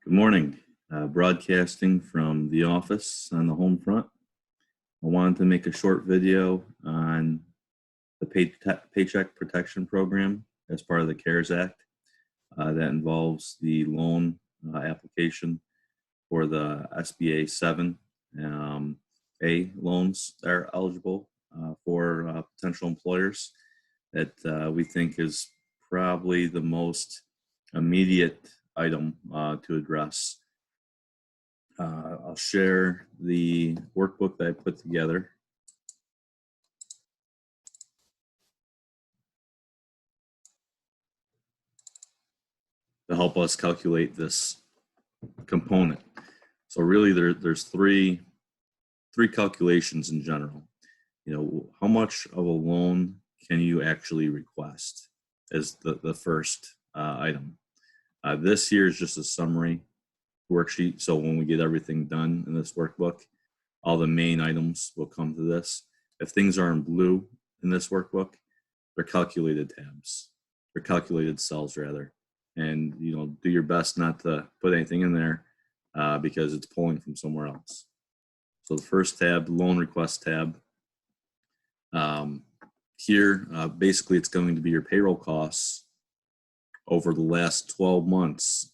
Good morning. Broadcasting from the office on the home front. I wanted to make a short video on the Paycheck Protection Program as part of the CARES Act. That involves the loan application for the SBA 7A loans that are eligible for potential employers that we think is probably the most immediate item to address. I'll share the workbook that I put together. To help us calculate this component. So really there's three calculations in general. How much of a loan can you actually request as the first item. This here is just a summary worksheet. So when we get everything done in this workbook, all the main items will come to this. If things are in blue in this workbook, they're calculated tabs. They're calculated cells rather. And do your best not to put anything in there because it's pulling from somewhere else. So the first tab, loan request tab. Here, basically it's going to be your payroll costs over the last 12 months.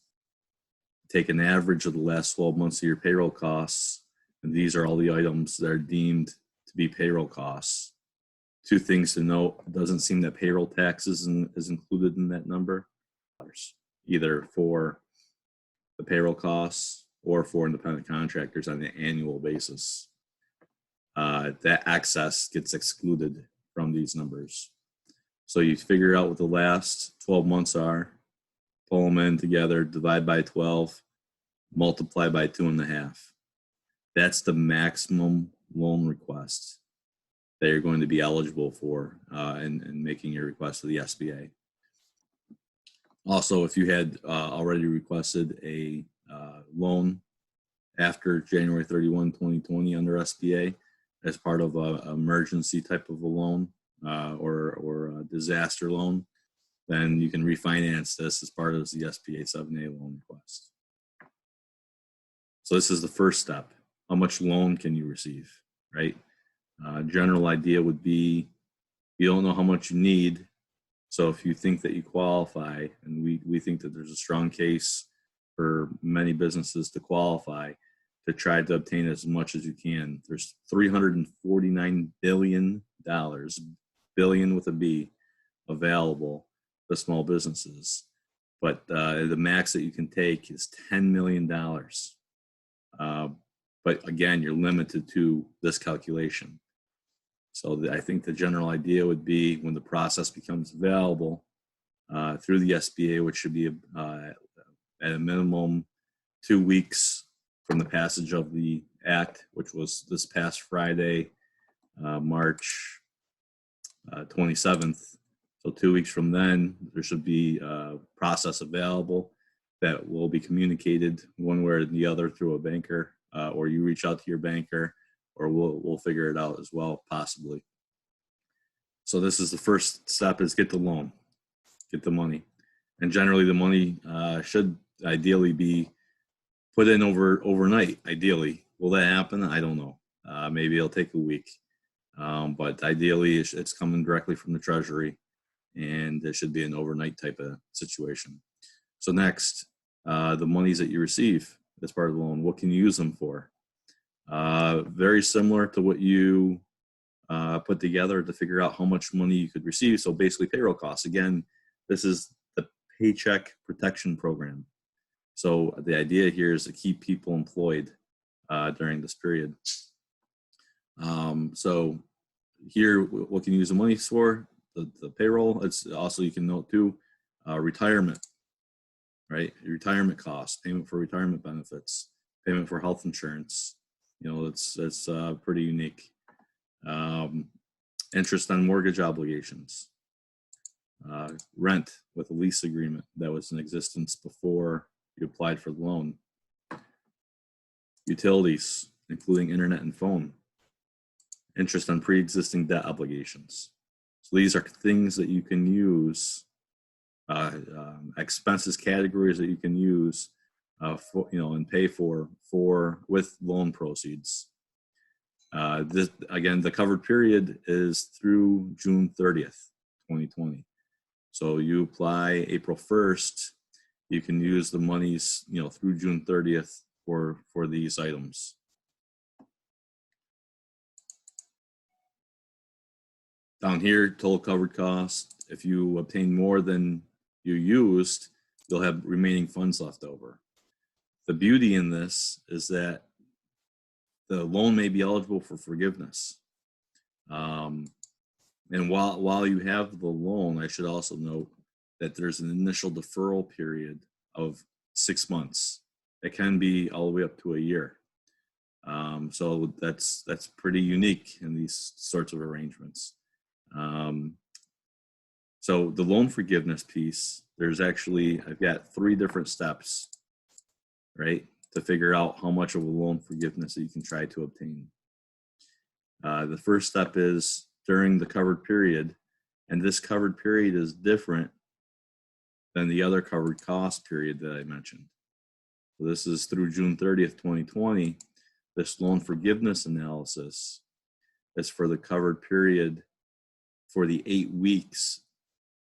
Take an average of the last 12 months of your payroll costs, and these are all the items that are deemed to be payroll costs. Two things to note: it doesn't seem that payroll taxes is included in that number, either for the payroll costs or for independent contractors on an annual basis. That excess gets excluded from these numbers. So you figure out what the last 12 months are, pull them in together, divide by 12, multiply by 2.5. That's the maximum loan request that you're going to be eligible for in making your request to the SBA. Also, if you had already requested a loan after January 31, 2020 under SBA as part of an emergency type of a loan or a disaster loan, then you can refinance this as part of the SBA 7A loan request. So this is the first step. How much loan can you receive, right? General idea would be you don't know how much you need. So if you think that you qualify, and we think that there's a strong case for many businesses to qualify, to try to obtain as much as you can. There's $349 billion, billion with a B, available to small businesses. But the max that you can take is $10 million. But again, you're limited to this calculation. So I think the general idea would be when the process becomes available through the SBA, which should be at a minimum 2 weeks from the passage of the act, which was this past Friday, March 27th. So 2 weeks from then, there should be a process available that will be communicated one way or the other through a banker, or you reach out to your banker, or we'll figure it out as well, possibly. So this is the first step: is get the loan, get the money, and generally the money should ideally be put in overnight. Ideally, will that happen? I don't know. Maybe it'll take a week, but ideally it's coming directly from the Treasury, and it should be an overnight type of situation. So next, the monies that you receive as part of the loan, what can you use them for? Very similar to what you put together to figure out how much money you could receive. So basically payroll costs. Again, this is the Paycheck Protection Program. So the idea here is to keep people employed during this period. So here, what can you use the money for? The payroll. It's also, you can note too, retirement, right? Retirement costs, payment for retirement benefits, payment for health insurance. It's pretty unique. Interest on mortgage obligations, rent with a lease agreement that was in existence before you applied for the loan, utilities, including internet and phone, interest on pre-existing debt obligations. So these are things that you can use, expenses categories that you can use for, and pay for with loan proceeds. This, again, the covered period is through June 30th, 2020. So you apply April 1st, you can use the monies, through June 30th for these items. Down here, total covered cost. If you obtain more than you used, you'll have remaining funds left over. The beauty in this is that the loan may be eligible for forgiveness. And while you have the loan, I should also note that there's an initial deferral period of 6 months. It can be all the way up to a year. So that's pretty unique in these sorts of arrangements. So the loan forgiveness piece, I've got 3 different steps, right, to figure out how much of a loan forgiveness that you can try to obtain. The first step is during the covered period, and this covered period is different than the other covered cost period that I mentioned. So this is through June 30th, 2020. This loan forgiveness analysis is for the covered period for the 8 weeks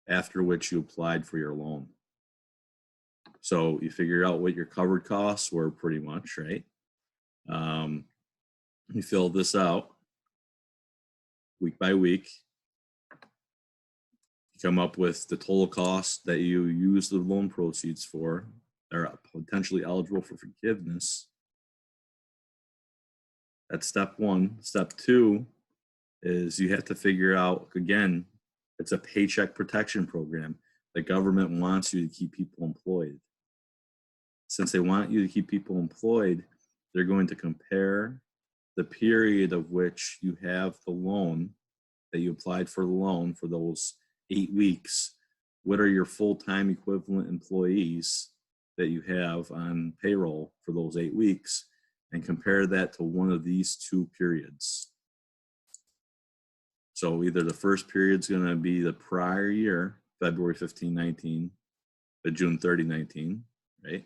after which you applied for your loan. So you figure out what your covered costs were pretty much, right? You fill this out week by week. You come up with the total cost that you use the loan proceeds for that are potentially eligible for forgiveness. That's step 1. Step 2 is you have to figure out, again, it's a paycheck protection program. The government wants you to keep people employed. Since they want you to keep people employed, they're going to compare the period of which you have the loan, that you applied for the loan for those 8 weeks. What are your full-time equivalent employees that you have on payroll for those 8 weeks, and compare that to one of these 2 periods. So either the first period is going to be the prior year, February 15, 19, to June 30, 19, right?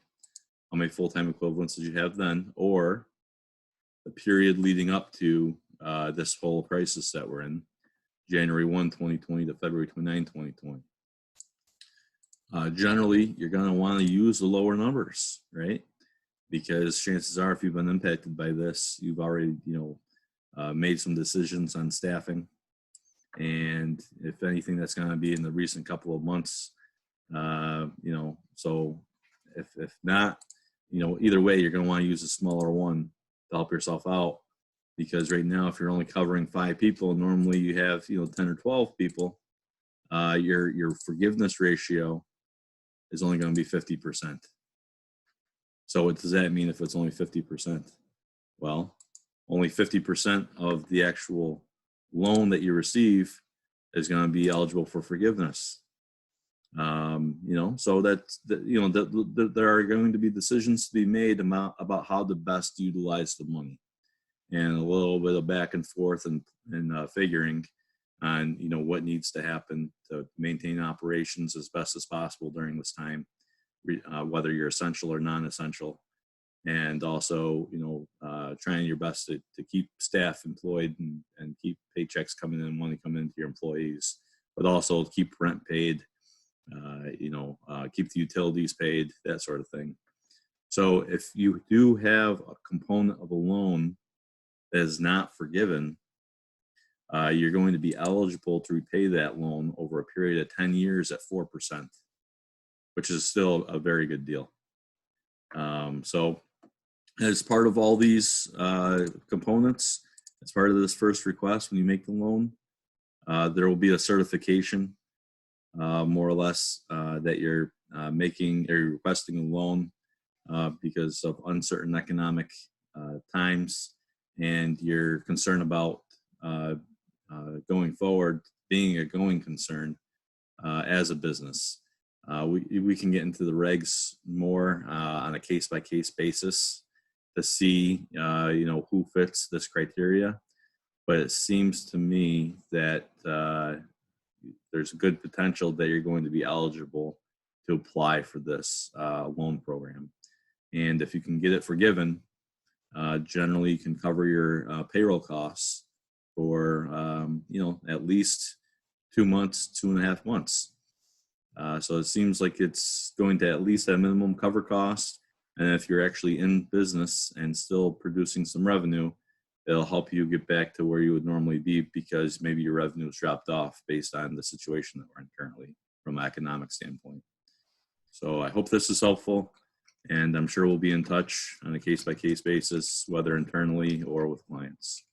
How many full-time equivalents did you have then? Or the period leading up to this whole crisis that we're in, January 1, 2020 to February 29, 2020. Generally, you're going to want to use the lower numbers, right? Because chances are, if you've been impacted by this, you've already, made some decisions on staffing. And if anything, that's going to be in the recent couple of months, so if not, either way, you're going to want to use a smaller one to help yourself out. Because right now, if you're only covering 5 people, normally you have, 10 or 12 people, your forgiveness ratio is only going to be 50%. So what does that mean if it's only 50%? Well, only 50% of the actual loan that you receive is going to be eligible for forgiveness. So that's, there are going to be decisions to be made about how to best utilize the money, and a little bit of back and forth and figuring on, what needs to happen to maintain operations as best as possible during this time, whether you're essential or non-essential. And also, trying your best to keep staff employed and keep paychecks coming in, money coming into your employees, but also keep rent paid, keep the utilities paid, that sort of thing. So if you do have a component of a loan that is not forgiven, you're going to be eligible to repay that loan over a period of 10 years at 4%, which is still a very good deal. So as part of all these components, as part of this first request, when you make the loan, there will be a certification, more or less, that you're making or requesting a loan because of uncertain economic times, and you're concerned about going forward, being a going concern as a business. We can get into the regs more on a case-by-case basis to see, who fits this criteria. But it seems to me that there's good potential that you're going to be eligible to apply for this loan program. And if you can get it forgiven, generally you can cover your payroll costs for, at least 2 months, 2.5 months. So it seems like it's going to at least at minimum cover cost. And if you're actually in business and still producing some revenue, it'll help you get back to where you would normally be, because maybe your revenue has dropped off based on the situation that we're in currently from an economic standpoint. So I hope this is helpful, and I'm sure we'll be in touch on a case-by-case basis, whether internally or with clients.